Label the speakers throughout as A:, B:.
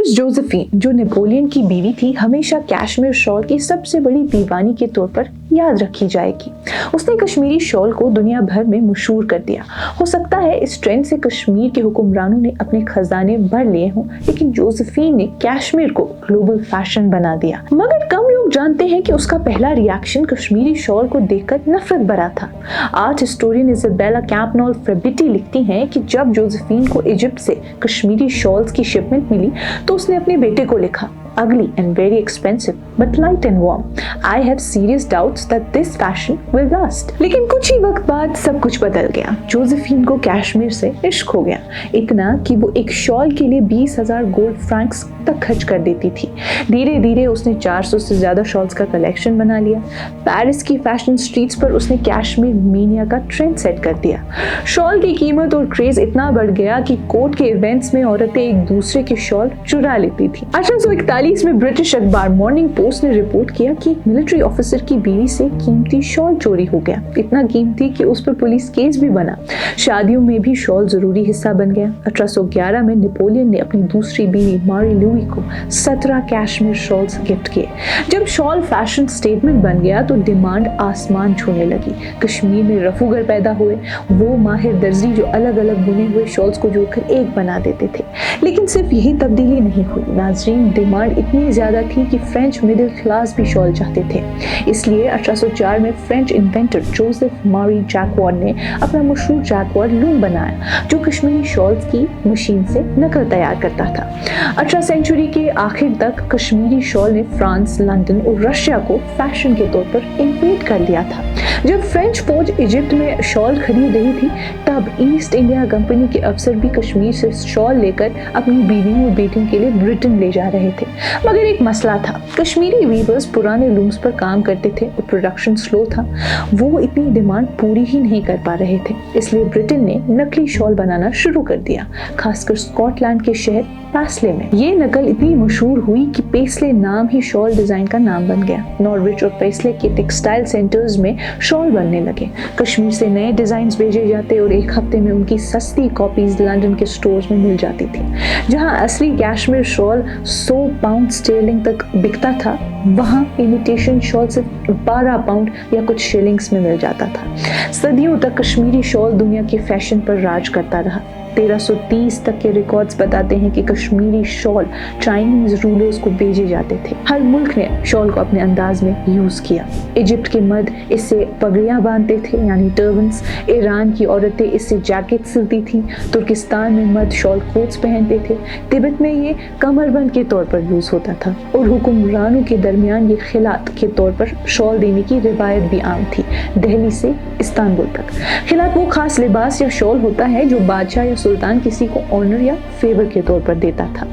A: Mrs Josephine, जो Napoleon की बीवी थी, हमेशा कैश्मीर शॉल की सबसे बड़ी दीवानी के तौर पर याद रखी जाएगी। उसने कश्मीरी शॉल को दुनिया भर में मशहूर कर दिया। हो सकता है इस ट्रेंड से कश्मीर के हुक्मरानों ने अपने खजाने भर लिए हों, लेकिन जोसेफिन ने कश्मीर को ग्लोबल फैशन बना दिया। मगर कम लोग जानते हैं कि उसका पहला रिएक्शन कश्मीरी शॉल को देखकर नफरत भरा था। आर्ट हिस्टोरियन इजाबेला कैंपनॉल फ्रेबिटी लिखती हैं कि जब जोसेफिन को इजिप्ट से कश्मीरी शॉल्स की शिपमेंट मिली तो उसने अपने बेटे को लिखा, ugly and very expensive but light and warm. I have serious doubts that this fashion will last. लेकिन कुछ ही वक्त बाद सब कुछ बदल गया। जोसेफिन को कश्मीर से इश्क हो गया, इतना कि वो एक शॉल के लिए 20,000 गोल्ड फ्रैंक्स तक खर्च कर देती थी। धीरे धीरे उसने 400 से ज्यादा शॉल्स का कलेक्शन बना लिया। पेरिस की फैशन स्ट्रीट्स पर उसने कश्मीर मेनिया का ट्रेंड सेट कर दिया। शॉल की कीमत और क्रेज इतना बढ़ गया कि कोर्ट के इवेंट्स में औरतें एक दूसरे के शॉल चुरा लेती थी। 1841 में ब्रिटिश अखबार मॉर्निंग पोस्ट ने रिपोर्ट किया कि एक मिलिट्री ऑफिसर की बीवी से कीमती शॉल चोरी हो गया, इतना कीमती कि उस पर पुलिस केस भी बना। शादियों में भी शॉल जरूरी हिस्सा बन गया। 1811 में नेपोलियन ने अपनी दूसरी बीवी मारी लुई को 17 कश्मीर शॉल्स गिफ्ट किए। जब शॉल फैशन स्टेटमेंट बन गया तो डिमांड आसमान छूने लगी। कश्मीर में रफूगर पैदा हुए, वो माहिर दर्जी जो अलग अलग बुने हुए शॉल्स को जोड़कर एक बना देते थे। लेकिन सिर्फ यही तब्दीली नहीं हुई, नाज़रीन, डिमांड इतनी ज्यादा थी कि फ्रेंच मिडिल क्लास भी शॉल चाहते थे। इसलिए 1804 में फ्रेंच इन्वेंटर जोसेफ मारी जैक्वार्ड ने अपना मशहूर जैक्वार्ड लूम बनाया, जो कश्मीरी शॉल्स की मशीन से नकल तैयार करता था। 18वीं सेंचुरी के आखिर तक कश्मीरी शॉल ने फ्रांस, लंदन और रशिया को फैशन के तौर पर इन्वेट कर लिया था। जब फ्रेंच फौज इजिप्ट में शॉल खरीद रही थी, तब ईस्ट इंडिया कंपनी के अफसर भी कश्मीर से शॉल लेकर अपनी बीवियों और बेटियों के लिए ब्रिटेन ले जा रहे थे। मगर एक मसला था, कश्मीरी वीवर्स पुराने लूम्स पर काम करते थे और प्रोडक्शन स्लो था। वो इतनी डिमांड पूरी ही नहीं कर पा रहे थे, इसलिए ब्रिटेन ने नकली शॉल बनाना शुरू कर दिया, खासकर स्कॉटलैंड के शहर पेस्ले में। ये नकल इतनी मशहूर हुई कि पेस्ले नाम ही शॉल डिजाइन का नाम बन गया। नॉर्विच और पेस्ले के टेक्सटाइल सेंटर्स में शॉल बनने लगे। कश्मीर से नए डिजाइन भेजे जाते और एक हफ्ते में उनकी सस्ती कॉपीज लंदन के स्टोर्स में मिल जाती थी। जहां असली कश्मीर शॉल 100 पाउंड स्टर्लिंग तक बिकता था, वहां इमिटेशन शॉल सिर्फ 12 पाउंड या कुछ शिलिंग्स में मिल जाता था। सदियों तक कश्मीरी शॉल दुनिया के फैशन पर राज करता रहा। 1330 तक के रिकॉर्ड्स बताते हैं कि कश्मीरी शॉल चाइनीज रूलर्स को भेजे जाते थे। हर मुल्क ने शॉल को अपने अंदाज में यूज किया। इजिप्ट के मर्द इससे पगड़ियां बांधते थे यानी टर्बन्स, ईरान की औरतें इससे जैकेट सिलती थी, तुर्किस्तान में मर्द शॉल कोट्स पहनते थे, तिब्बत में ये कमरबंद के तौर पर यूज होता था और हुक्मरानों के दरमियान ये खिलात के तौर पर शॉल देने की रिवायत भी आम थी, दिल्ली से इस्तांबुल तक। खिलात वो खास लिबास या शॉल होता है जो बादशाह या सुल्तान किसी को ऑनर या फेवर के तौर पर देता था।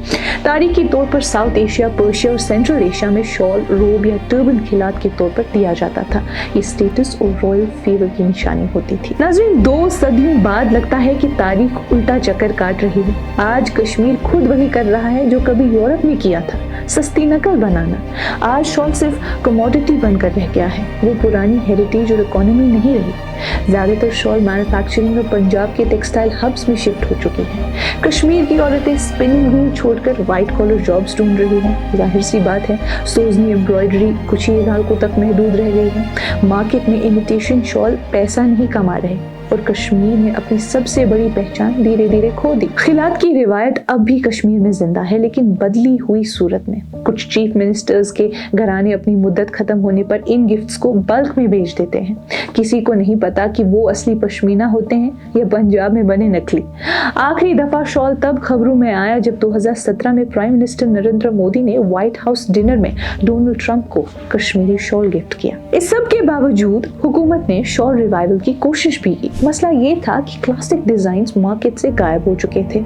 A: तारीखी तौर पर साउथ एशिया, पर्शिया और सेंट्रल एशिया में शॉल, रोब या टर्बन खिलात के तौर पर दिया जाता था। ये स्टेटस और रॉयल फेवर की निशानी होती थी। नाज़रीन, 2 सदियों बाद लगता है कि तारीख उल्टा चक्कर काट रही है। आज कश्मीर खुद वही कर रहा है जो कभी यूरोप में किया था, सस्ती नकल बनाना। आज शॉल सिर्फ कमोडिटी बनकर रह गया है, वो पुरानी हेरिटेज और इकोनॉमी नहीं रही। ज्यादातर शॉल मैन्युफैक्चरिंग और पंजाब के टेक्सटाइल हब्स में शिफ्ट हो चुकी हैं। कश्मीर की औरतें स्पिनिंग व्हील छोड़कर व्हाइट कॉलर जॉब्स ढूंढ रही हैं। जाहिर सी बात है, सोजनी एम्ब्रॉयडरी कुछ ही इलाकों तक महदूद रह गई है। मार्केट में इमिटेशन शॉल पैसा नहीं कमा रहे और कश्मीर ने अपनी सबसे बड़ी पहचान धीरे धीरे खो दी। खिलात की रिवायत अब भी कश्मीर में जिंदा है, लेकिन बदली हुई सूरत में। कुछ चीफ मिनिस्टर्स के घराने अपनी मुद्दत खत्म होने पर इन गिफ्ट्स को बल्क में बेच देते हैं। किसी को नहीं पता कि वो असली पश्मीना होते हैं या पंजाब में बने नकली। आखिरी दफा शॉल तब खबरों में आया जब 2017 में प्राइम मिनिस्टर नरेंद्र मोदी ने व्हाइट हाउस डिनर में डोनाल्ड ट्रंप को कश्मीरी शॉल गिफ्ट किया। इस सब के बावजूद हुकूमत ने शॉल रिवाइवल की कोशिश भी की। मसला ये था कि क्लासिक डिजाइन्स मार्केट से गायब हो चुके थे।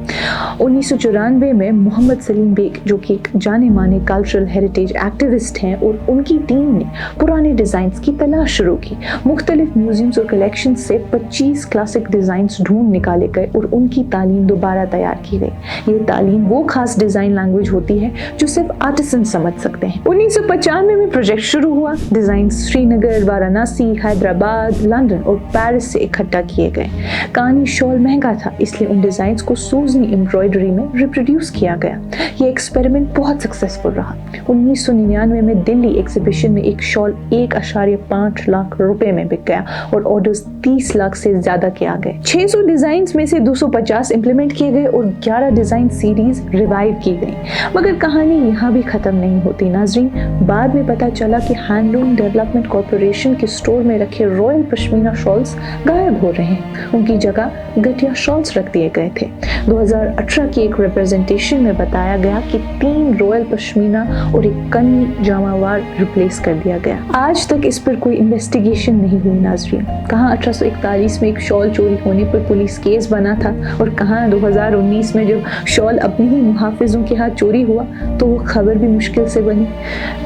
A: 1994 में मोहम्मद सलीम बेग, जो कि एक जाने माने कल्चरल हेरिटेज एक्टिविस्ट हैं, और उनकी टीम ने पुराने डिजाइन्स की तलाश शुरू की। मुख्तलिफ म्यूजियम्स और कलेक्शन से 25 क्लासिक डिजाइन्स ढूंढ निकाले गए और उनकी तालीम दोबारा तैयार की गई। ये तालीम वो खास डिजाइन लैंग्वेज होती है जो सिर्फ आर्टिसन समझ सकते हैं। 1995 में प्रोजेक्ट शुरू हुआ। डिजाइन श्रीनगर, वाराणसी, हैदराबाद, लंदन और पेरिस से इकट्ठा इकट्ठा किए गए। कानी शॉल महंगा था, इसलिए उन डिज़ाइंस को सूजनी एम्ब्रॉयडरी में रिप्रोड्यूस किया गया। ये एक्सपेरिमेंट बहुत सक्सेसफुल रहा। 1999 में दिल्ली एग्जीबिशन में एक शॉल 1.5 लाख रुपए में बिक गया और ऑर्डर्स 30 लाख से ज्यादा के आ गए। 600 डिजाइन्स में से 250 इंप्लीमेंट किए गए और 11 डिजाइन सीरीज रिवाइव की गई। मगर कहानी यहाँ भी खत्म नहीं होती नाजरीन। बाद में पता चला कि हैंडलूम डेवलपमेंट कॉर्पोरेशन के स्टोर में रखे रॉयल पश्मीना शॉल्स गायब हो रहे हैं। उनकी जगह घटिया शॉल्स रख दिए गए थे। 2018 की एक रिप्रेजेंटेशन में बताया गया कि 3 रॉयल पश्मीना और एक कनी जामावार रिप्लेस कर दिया गया। आज तक इस पर कोई इन्वेस्टिगेशन नहीं हुई नाजरीन। कहाँ 1841 में एक शॉल चोरी होने पर पुलिस केस बना था और कहाँ 2019 में जब शॉल अपने ही मुहाफिजों के हाथ चोरी हुआ तो वो खबर भी मुश्किल से बनी।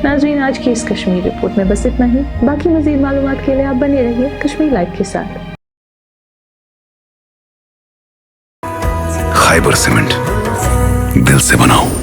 A: नाजरीन, आज की इस कश्मीर रिपोर्ट में बस इतना ही। बाकी मजीद मालूमात के लिए आप बने रहिए कश्मीर लाइव के साथ।
B: खैबर सीमेंट, दिल से बनाओ।